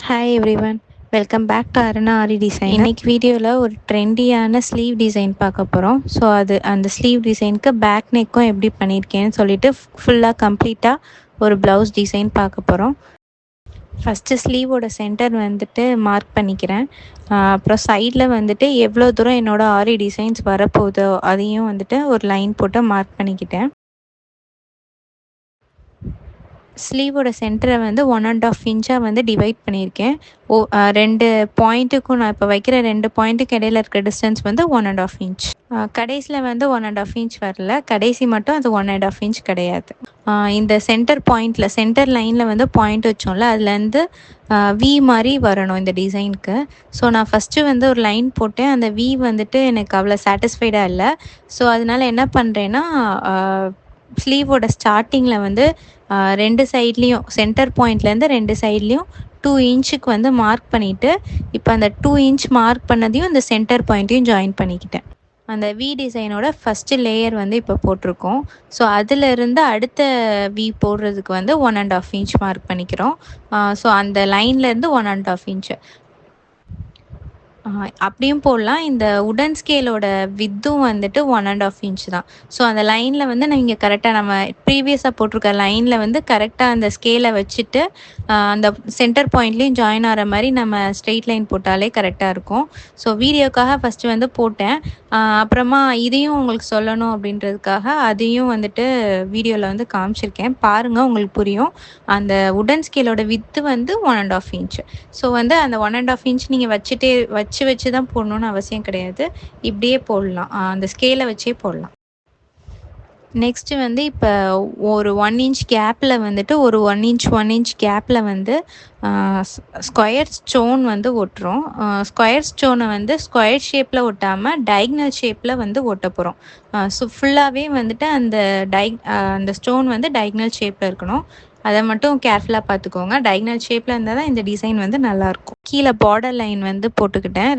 Hi everyone, welcome back to Aruna Aari design. இன்னைக்கு வீடியோவில் ஒரு ட்ரெண்டியான ஸ்லீவ் டிசைன் பார்க்க போகிறோம். ஸோ அந்த ஸ்லீவ் டிசைனுக்கு பேக் நெக்கும் எப்படி பண்ணியிருக்கேன்னு சொல்லிட்டு ஃபுல்லாக கம்ப்ளீட்டாக ஒரு ப்ளவுஸ் டிசைன் பார்க்க போகிறோம். ஃபஸ்ட்டு ஸ்லீவோட சென்டர் வந்துட்டு மார்க் பண்ணிக்கிறேன். அப்புறம் சைடில் வந்துட்டு எவ்வளோ தூரம் என்னோடய ஆரி டிசைன்ஸ் வரப்போகுதோ அதையும் வந்துட்டு ஒரு லைன் போட்டு மார்க் பண்ணிக்கிட்டேன். ஸ்லீவோட சென்டரை வந்து 1.5 இன்ச்சாக வந்து டிவைட் பண்ணியிருக்கேன். ரெண்டு பாயிண்ட்டுக்கும் நான் இப்போ வைக்கிற 2 பாயிண்ட்டுக்கு இடையில இருக்க டிஸ்டன்ஸ் வந்து 1.5 இன்ச். கடைசியில் வந்து 1.5 இன்ச் வரல, கடைசி மட்டும் அது 1.5 இன்ச் கிடையாது. இந்த சென்டர் பாயிண்டில் சென்டர் லைனில் வந்து பாயிண்ட் வச்சோம்ல, அதுலேருந்து வி மாதிரி வரணும் இந்த டிசைனுக்கு. ஸோ நான் ஃபஸ்ட்டு வந்து ஒரு லைன் போட்டேன். அந்த வி வந்துட்டு எனக்கு அவ்வளோ சாட்டிஸ்ஃபைடாக இல்லை. ஸோ அதனால் என்ன பண்ணுறேன்னா, ஸ்லீவோட ஸ்டார்டிங்கில் வந்து 2 சைட்லேயும் சென்டர் பாயிண்ட்லேருந்து 2 சைட்லேயும் 2 இன்ச்சுக்கு வந்து மார்க் பண்ணிவிட்டு, இப்போ அந்த 2 இன்ச் மார்க் பண்ணதையும் இந்த சென்டர் பாயிண்ட்டையும் ஜாயின் பண்ணிக்கிட்டேன். அந்த வி டிசைனோட ஃபஸ்ட்டு லேயர் வந்து இப்போ போட்டிருக்கோம். ஸோ அதிலிருந்து அடுத்த வி போடுறதுக்கு வந்து 1.5 இன்ச் மார்க் பண்ணிக்கிறோம். ஸோ அந்த லைன்லேருந்து 1.5 இன்ச்சு அப்படியும் போடலாம். இந்த உடன் ஸ்கேலோட வித்தும் வந்துட்டு 1.5 இன்ச் தான். ஸோ அந்த லைனில் வந்து நீங்கள் கரெக்டாக நம்ம ப்ரீவியஸாக போட்டிருக்க லைனில் வந்து கரெக்டாக அந்த ஸ்கேலை வச்சுட்டு அந்த சென்டர் பாயிண்ட்லேயும் ஜாயின் ஆகிற மாதிரி நம்ம ஸ்ட்ரெயிட் லைன் போட்டாலே கரெக்டாக இருக்கும். ஸோ வீடியோக்காக ஃபஸ்ட்டு வந்து போட்டேன். அப்புறமா இதையும் உங்களுக்கு சொல்லணும் அப்படின்றதுக்காக அதையும் வந்துட்டு வீடியோவில் வந்து காமிச்சிருக்கேன். பாருங்கள், உங்களுக்கு புரியும். அந்த உடன் ஸ்கேலோட வித்து வந்து 1.5 இன்ச். ஸோ வந்து அந்த 1.5 இன்ச் நீங்கள் வச்சு தான் போடணும்னு அவசியம் கிடையாது. இப்படியே போடலாம், அந்த ஸ்கேலை வச்சே போடலாம். நெக்ஸ்ட்டு வந்து இப்போ ஒரு 1 இன்ச் கேப்பில் வந்துட்டு ஒரு 1 இன்ச் கேப்பில் வந்து ஸ்கொயர் ஸ்டோன் வந்து ஒட்டுறோம். ஸ்கொயர் ஸ்டோனை வந்து ஸ்கொயர் ஷேப்பில் ஒட்டாமல் டயக்னல் ஷேப்பில் வந்து ஒட்ட போகிறோம். ஸோ ஃபுல்லாகவே வந்துட்டு அந்த ஸ்டோன் வந்து டயக்னல் ஷேப்பில் இருக்கணும். அதை மட்டும் கேர்ஃபுல்லாக பார்த்துக்கோங்க. டயக்னல் ஷேப்பில் இருந்தால் தான் இந்த டிசைன் வந்து நல்லாயிருக்கும். கீழே பார்டர் லைன் வந்து போட்டுக்கிட்டேன்.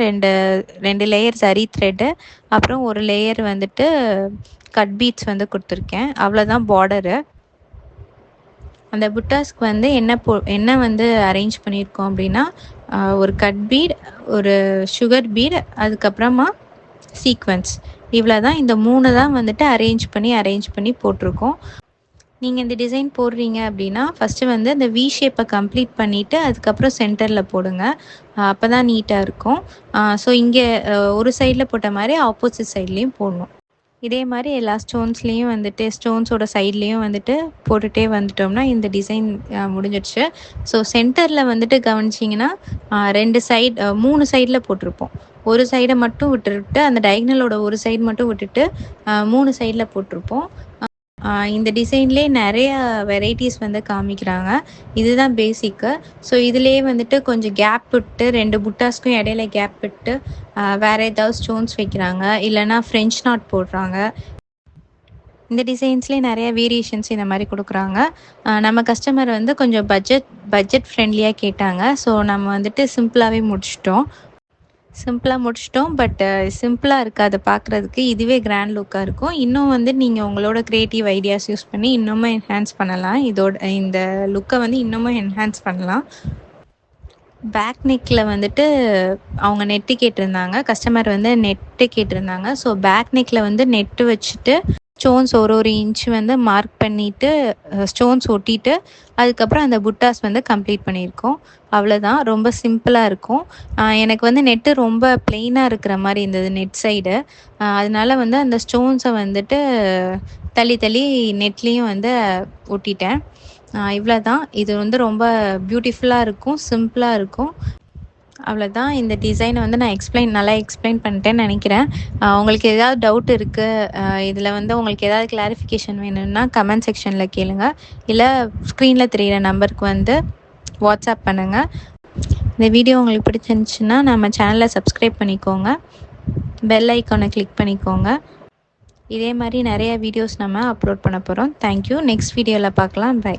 ரெண்டு லேயர் சரி த்ரெட்டு, அப்புறம் ஒரு லேயர் வந்துட்டு கட் பீட்ஸ் வந்து கொடுத்துருக்கேன். அவ்வளோதான் பார்டரு. அந்த புட்டாஸ்க்கு வந்து என்ன வந்து அரேஞ்ச் பண்ணியிருக்கோம் அப்படின்னா, ஒரு கட் பீட், ஒரு சுகர் பீட், அதுக்கப்புறமா சீக்வன்ஸ், இவ்வளோ தான். இந்த 3 தான் வந்துட்டு அரேஞ்ச் பண்ணி போட்டிருக்கோம். நீங்கள் இந்த டிசைன் போடுறீங்க அப்படின்னா ஃபஸ்ட்டு வந்து அந்த வி ஷேப்பை கம்ப்ளீட் பண்ணிவிட்டு அதுக்கப்புறம் சென்டரில் போடுங்க. அப்போ தான் நீட்டாக இருக்கும். ஸோ இங்கே ஒரு சைடில் போட்ட மாதிரி ஆப்போசிட் சைட்லேயும் போடணும். இதே மாதிரி எல்லா ஸ்டோன்ஸ்லேயும் வந்துட்டு ஸ்டோன்ஸோட சைட்லேயும் வந்துட்டு போட்டுகிட்டே வந்துட்டோம்னா இந்த டிசைன் முடிஞ்சிடுச்சு. ஸோ சென்டரில் வந்துட்டு கவனிச்சிங்கன்னா 3 சைடில் போட்டிருப்போம். ஒரு சைடை மட்டும் விட்டுட்டு, அந்த டயக்னலோட ஒரு சைடு மட்டும் விட்டுட்டு 3 சைடில் போட்டிருப்போம். இந்த டிசைன்லேயே நிறைய வெரைட்டிஸ் வந்து காமிக்கிறாங்க. இதுதான் பேசிக்கு. ஸோ இதுலேயே வந்துட்டு கொஞ்சம் கேப் விட்டு 2 புட்டாஸ்க்கும் இடையில கேப் விட்டு வேறு ஏதாவது ஸ்டோன்ஸ் வைக்கிறாங்க, இல்லைனா ஃப்ரெஞ்ச் நாட் போடுறாங்க. இந்த டிசைன்ஸ்லேயே நிறைய வேரியேஷன்ஸ் இந்த மாதிரி கொடுக்குறாங்க. நம்ம கஸ்டமர் வந்து கொஞ்சம் பட்ஜெட் ஃப்ரெண்ட்லியாக கேட்டாங்க. ஸோ நம்ம வந்துட்டு சிம்பிளாகவே முடிச்சிட்டோம். பட் சிம்பிளாக இருக்காது பார்க்குறதுக்கு. இதுவே கிராண்ட் லுக்காக இருக்கும். இன்னும் வந்து நீங்கள் உங்களோட க்ரியேட்டிவ் ஐடியாஸ் யூஸ் பண்ணி இன்னுமே என்ஹான்ஸ் பண்ணலாம். இந்த லுக்கை வந்து இன்னமும் என்ஹான்ஸ் பண்ணலாம். பேக் நெக்கில் வந்துட்டு அவங்க நெட்டு கேட்டிருந்தாங்க, கஸ்டமர் வந்து நெட்டு கேட்டிருந்தாங்க. ஸோ பேக் நெக்கில் வந்து நெட்டு வச்சுட்டு ஸ்டோன்ஸ் ஒரு இன்ச் வந்து மார்க் பண்ணிவிட்டு ஸ்டோன்ஸ் ஒட்டிட்டு அதுக்கப்புறம் அந்த புட்டாஸ் வந்து கம்ப்ளீட் பண்ணியிருக்கோம். அவ்வளோதான், ரொம்ப சிம்பிளாக இருக்கும். எனக்கு வந்து நெட்டு ரொம்ப பிளெயினாக இருக்கிற மாதிரி இருந்தது நெட் சைடு. அதனால வந்து அந்த ஸ்டோன்ஸை வந்துட்டு தள்ளி நெட்லேயும் வந்து ஒட்டிட்டேன். இவ்வளோ தான். இது வந்து ரொம்ப பியூட்டிஃபுல்லாக இருக்கும், சிம்பிளாக இருக்கும். அவ்வளோதான். இந்த டிசைனை வந்து நான் நல்லா எக்ஸ்பிளைன் பண்ணிட்டேன்னு நினைக்கிறேன். உங்களுக்கு ஏதாவது டவுட் இருக்குது, இதில் வந்து உங்களுக்கு ஏதாவது கிளாரிஃபிகேஷன் வேணும்னா கமெண்ட் செக்ஷனில் கேளுங்க, இல்லை ஸ்க்ரீனில் தெரிகிற நம்பருக்கு வந்து வாட்ஸ்அப் பண்ணுங்கள். இந்த வீடியோ உங்களுக்கு பிடிச்சிருந்துச்சுன்னா நம்ம சேனலை சப்ஸ்கிரைப் பண்ணிக்கோங்க, பெல் ஐக்கானை கிளிக் பண்ணிக்கோங்க. இதே மாதிரி நிறைய வீடியோஸ் நம்ம அப்லோட் பண்ண போகிறோம். தேங்க்யூ. நெக்ஸ்ட் வீடியோவில் பார்க்கலாம். பை.